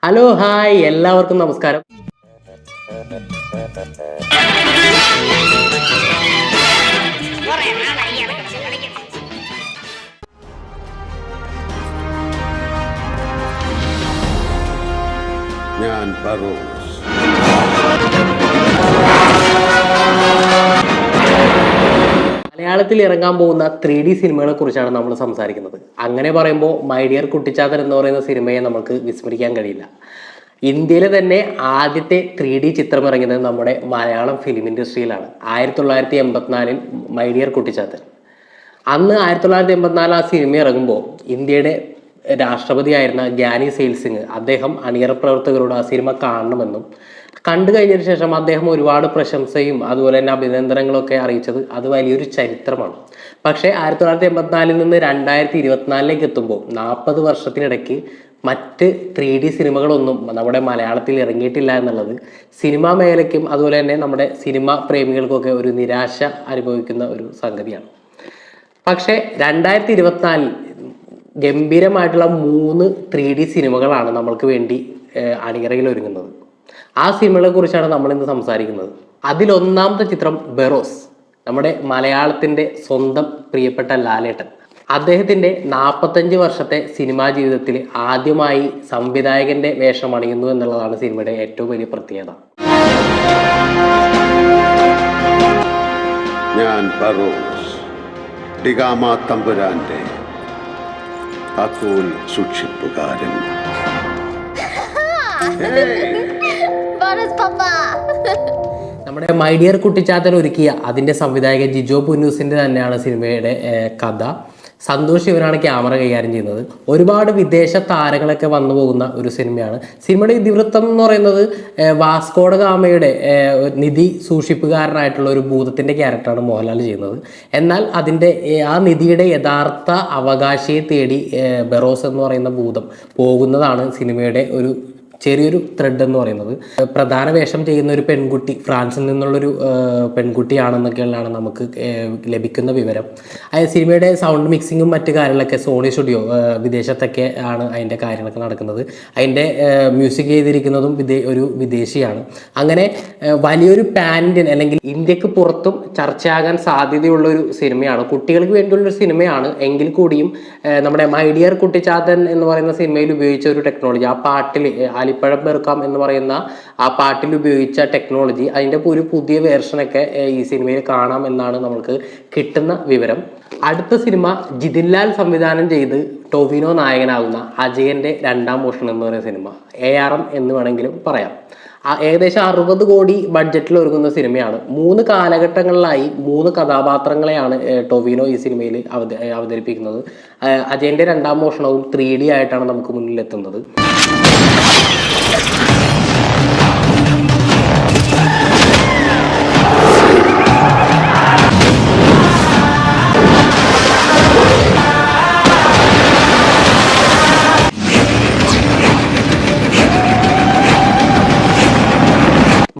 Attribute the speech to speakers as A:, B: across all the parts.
A: Hello hi എല്ലാവർക്കും നമസ്കാരം.
B: ഞാൻ ഫറൂഖ്.
A: മലയാളത്തിൽ ഇറങ്ങാൻ പോകുന്ന 3D സിനിമകളെ കുറിച്ചാണ് നമ്മൾ സംസാരിക്കുന്നത്. അങ്ങനെ പറയുമ്പോൾ മൈ ഡിയർ കുട്ടിച്ചാത്തൻ എന്ന് പറയുന്ന സിനിമയെ നമുക്ക് വിസ്മരിക്കാൻ കഴിയില്ല. ഇന്ത്യയിലെ തന്നെ ആദ്യത്തെ 3D ചിത്രം ഇറങ്ങിയത് നമ്മുടെ മലയാളം ഫിലിം ഇൻഡസ്ട്രിയിലാണ്. 1984 മൈ ഡിയർ കുട്ടിച്ചാത്തൻ. അന്ന് 1984 ആ സിനിമ ഇറങ്ങുമ്പോൾ ഇന്ത്യയുടെ രാഷ്ട്രപതിയായിരുന്ന ഗ്യാനി സെയിൽ സിംഗ് അദ്ദേഹം അണിയറ പ്രവർത്തകരോട് ആ സിനിമ കാണണമെന്നും കണ്ടു കഴിഞ്ഞതിന് ശേഷം അദ്ദേഹം ഒരുപാട് പ്രശംസയും അതുപോലെ തന്നെ അഭിനന്ദനങ്ങളൊക്കെ അറിയിച്ചത് അത് വലിയൊരു ചരിത്രമാണ്. പക്ഷേ 1984 നിന്ന് 2024 എത്തുമ്പോൾ 40 വർഷത്തിനിടയ്ക്ക് മറ്റ് 3D സിനിമകളൊന്നും നമ്മുടെ മലയാളത്തിൽ ഇറങ്ങിയിട്ടില്ല എന്നുള്ളത് സിനിമാ മേഖലയ്ക്കും അതുപോലെ തന്നെ നമ്മുടെ സിനിമാ പ്രേമികൾക്കൊക്കെ ഒരു നിരാശ അനുഭവിക്കുന്ന ഒരു സംഗതിയാണ്. പക്ഷേ 2024 ഗംഭീരമായിട്ടുള്ള 3 3D സിനിമകളാണ് നമ്മൾക്ക് വേണ്ടി അണിയറയിൽ ഒരുങ്ങുന്നത്. ആ സിനിമകളെ കുറിച്ചാണ് നമ്മൾ ഇന്ന് സംസാരിക്കുന്നത്. അതിലൊന്നാമത്തെ ചിത്രം ബെറോസ്, നമ്മുടെ മലയാളത്തിൻ്റെ സ്വന്തം പ്രിയപ്പെട്ട ലാലേട്ടൻ. അദ്ദേഹത്തിൻ്റെ 45 വർഷത്തെ സിനിമാ ജീവിതത്തിൽ ആദ്യമായി സംവിധായകന്റെ വേഷം അണിയുന്നു എന്നുള്ളതാണ് സിനിമയുടെ ഏറ്റവും വലിയ പ്രത്യേകത.
B: ഞാൻ ഫറൂഖ്, ഡിഗാമ തമ്പുരാന്റെ താക്കോൽ സൂക്ഷിപ്പുകാരൻ.
A: നമ്മുടെ മൈ ഡിയർ കുട്ടിച്ചാത്തൻ ഒരുക്കിയ അതിൻ്റെ സംവിധായകൻ ജിജോ പുന്നൂസിൻ്റെ തന്നെയാണ് സിനിമയുടെ കഥ. സന്തോഷ് ശിവനാണ് ക്യാമറ കൈകാര്യം ചെയ്യുന്നത്. ഒരുപാട് വിദേശ താരങ്ങളൊക്കെ വന്നു പോകുന്ന ഒരു സിനിമയാണ്. സിനിമയുടെ ഇതിവൃത്തം എന്ന് പറയുന്നത് വാസ്കോഡ ഗാമയുടെ നിധി സൂക്ഷിപ്പുകാരനായിട്ടുള്ള ഒരു ഭൂതത്തിൻ്റെ ക്യാരക്ടറാണ് മോഹൻലാൽ ചെയ്യുന്നത്. എന്നാൽ അതിൻ്റെ ആ നിധിയുടെ യഥാർത്ഥ അവകാശിയെ തേടി ബെറോസ് എന്ന് പറയുന്ന ഭൂതം പോകുന്നതാണ് സിനിമയുടെ ഒരു ചെറിയൊരു ത്രെഡ് എന്ന് പറയുന്നത്. പ്രധാന വേഷം ചെയ്യുന്ന ഒരു പെൺകുട്ടി ഫ്രാൻസിൽ നിന്നുള്ളൊരു പെൺകുട്ടിയാണെന്നൊക്കെയാണ് നമുക്ക് ലഭിക്കുന്ന വിവരം. സിനിമയുടെ സൗണ്ട് മിക്സിങ്ങും മറ്റു കാര്യങ്ങളൊക്കെ സോണി സ്റ്റുഡിയോ വിദേശത്തൊക്കെ ആണ് അതിൻ്റെ കാര്യങ്ങളൊക്കെ നടക്കുന്നത്. അതിൻ്റെ മ്യൂസിക് ചെയ്തിരിക്കുന്നതും ഒരു വിദേശിയാണ്. അങ്ങനെ വലിയൊരു പാൻ ഇന്ത്യൻ അല്ലെങ്കിൽ ഇന്ത്യക്ക് പുറത്തും ചർച്ചയാകാൻ സാധ്യതയുള്ളൊരു സിനിമയാണ്. കുട്ടികൾക്ക് വേണ്ടിയുള്ളൊരു സിനിമയാണ്. എങ്കിൽ കൂടിയും നമ്മുടെ മൈ ഡിയർ കുട്ടിച്ചാത്തൻ എന്ന് പറയുന്ന സിനിമയിൽ ഉപയോഗിച്ച ഒരു ടെക്നോളജി, ആ പാട്ടിൽ ആലിപ്പഴം പെറുക്കാം എന്ന് പറയുന്ന ആ പാട്ടിൽ ഉപയോഗിച്ച ടെക്നോളജി, അതിൻ്റെ ഒരു പുതിയ വേർഷനൊക്കെ ഈ സിനിമയിൽ കാണാം എന്നാണ് നമുക്ക് കിട്ടുന്ന വിവരം. അടുത്ത സിനിമ ജിതിൻലാൽ സംവിധാനം ചെയ്ത് ടോവിനോ നായകനാകുന്ന അജയൻ്റെ രണ്ടാം മോഷണം എന്ന് പറയുന്ന സിനിമ, ARM എന്ന് വേണമെങ്കിലും പറയാം. ഏകദേശം 60 കോടി ബഡ്ജറ്റിൽ ഒരുങ്ങുന്ന സിനിമയാണ്. 3 കാലഘട്ടങ്ങളിലായി 3 കഥാപാത്രങ്ങളെയാണ് ടൊവിനോ ഈ സിനിമയിൽ അവതരിപ്പിക്കുന്നത്. അജയൻ്റെ രണ്ടാം മോഷണവും 3D ആയിട്ടാണ് നമുക്ക് മുന്നിലെത്തുന്നത്.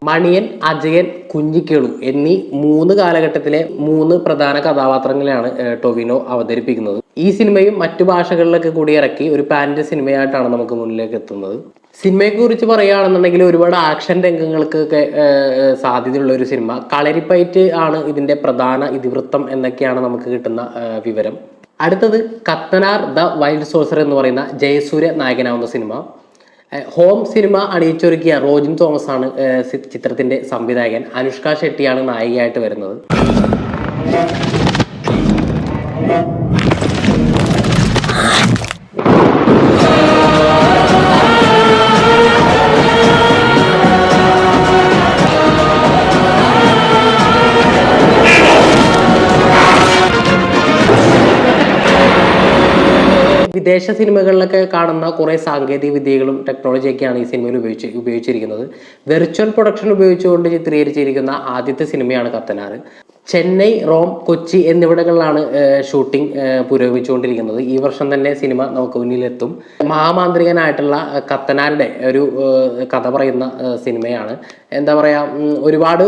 A: മണിയൻ, അജയൻ, കുഞ്ഞിക്കേളു എന്നീ 3 കാലഘട്ടത്തിലെ 3 പ്രധാന കഥാപാത്രങ്ങളെയാണ് ടൊവിനോ അവതരിപ്പിക്കുന്നത്. ഈ സിനിമയും മറ്റു ഭാഷകളിലൊക്കെ കൂടി ഇറക്കി ഒരു പാൻ്റെ സിനിമയായിട്ടാണ് നമുക്ക് മുന്നിലേക്ക് എത്തുന്നത്. സിനിമയെ കുറിച്ച് പറയുകയാണെന്നുണ്ടെങ്കിൽ ഒരുപാട് ആക്ഷൻ രംഗങ്ങൾക്കൊക്കെ സാധ്യതയുള്ള ഒരു സിനിമ. കളരിപ്പയറ്റ് ആണ് ഇതിൻ്റെ പ്രധാന ഇതിവൃത്തം എന്നൊക്കെയാണ് നമുക്ക് കിട്ടുന്ന വിവരം. അടുത്തത് കത്തനാർ ദ വൈൽഡ് സോഴ്സർ എന്ന് പറയുന്ന ജയസൂര്യ നായകനാവുന്ന സിനിമ. ഹോം സിനിമ അണിയിച്ചൊരുക്കിയ റോജിൻ തോമസ് ആണ് ചിത്രത്തിൻ്റെ സംവിധായകൻ. അനുഷ്ക ഷെട്ടിയാണ് നായികയായിട്ട് വരുന്നത്. വിദേശ സിനിമകളിലൊക്കെ കാണുന്ന കുറേ സാങ്കേതിക വിദ്യകളും ടെക്നോളജിയൊക്കെയാണ് ഈ സിനിമയിൽ ഉപയോഗിച്ചിരിക്കുന്നത്. വെർച്വൽ പ്രൊഡക്ഷൻ ഉപയോഗിച്ചുകൊണ്ട് ചിത്രീകരിച്ചിരിക്കുന്ന ആദ്യത്തെ സിനിമയാണ് കത്തനാർ. ചെന്നൈ, റോം, കൊച്ചി എന്നിവിടങ്ങളിലാണ് ഷൂട്ടിംഗ് പുരോഗമിച്ചുകൊണ്ടിരിക്കുന്നത്. ഈ വർഷം തന്നെ സിനിമ നമുക്ക് മുന്നിലെത്തും. മഹാമാന്ത്രികനായിട്ടുള്ള കത്തനാരുടെ ഒരു കഥ പറയുന്ന സിനിമയാണ്. എന്താ പറയുക, ഒരുപാട്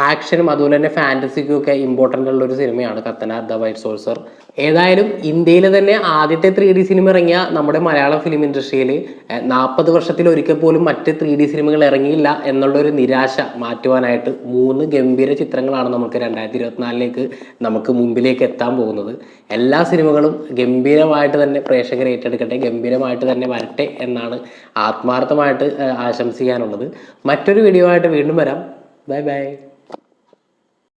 A: ആക്ഷനും അതുപോലെ തന്നെ ഫാൻറ്റസിക്കും ഒക്കെ ഇമ്പോർട്ടൻ്റ് ഉള്ളൊരു സിനിമയാണ് കത്തനാർ ദ വൈറ്റ് സോൾസർ. ഏതായാലും ഇന്ത്യയിലെ തന്നെ ആദ്യത്തെ 3D സിനിമ ഇറങ്ങിയ നമ്മുടെ മലയാളം ഫിലിം ഇൻഡസ്ട്രിയിൽ 40 വർഷത്തിൽ ഒരിക്കൽ പോലും മറ്റ് 3D സിനിമകൾ ഇറങ്ങിയില്ല എന്നുള്ളൊരു നിരാശ മാറ്റുവാനായിട്ട് 3 ഗംഭീര ചിത്രങ്ങളാണ് നമുക്ക് 2024 നമുക്ക് മുമ്പിലേക്ക് എത്താൻ പോകുന്നത്. എല്ലാ സിനിമകളും ഗംഭീരമായിട്ട് തന്നെ പ്രേക്ഷകർ ഏറ്റെടുക്കട്ടെ, ഗംഭീരമായിട്ട് തന്നെ വരട്ടെ എന്നാണ് ആത്മാർത്ഥമായിട്ട് ആശംസിക്കാനുള്ളത്. മറ്റൊരു വീഡിയോ ആയിട്ട് വീണ്ടും വരാം. Bye bye.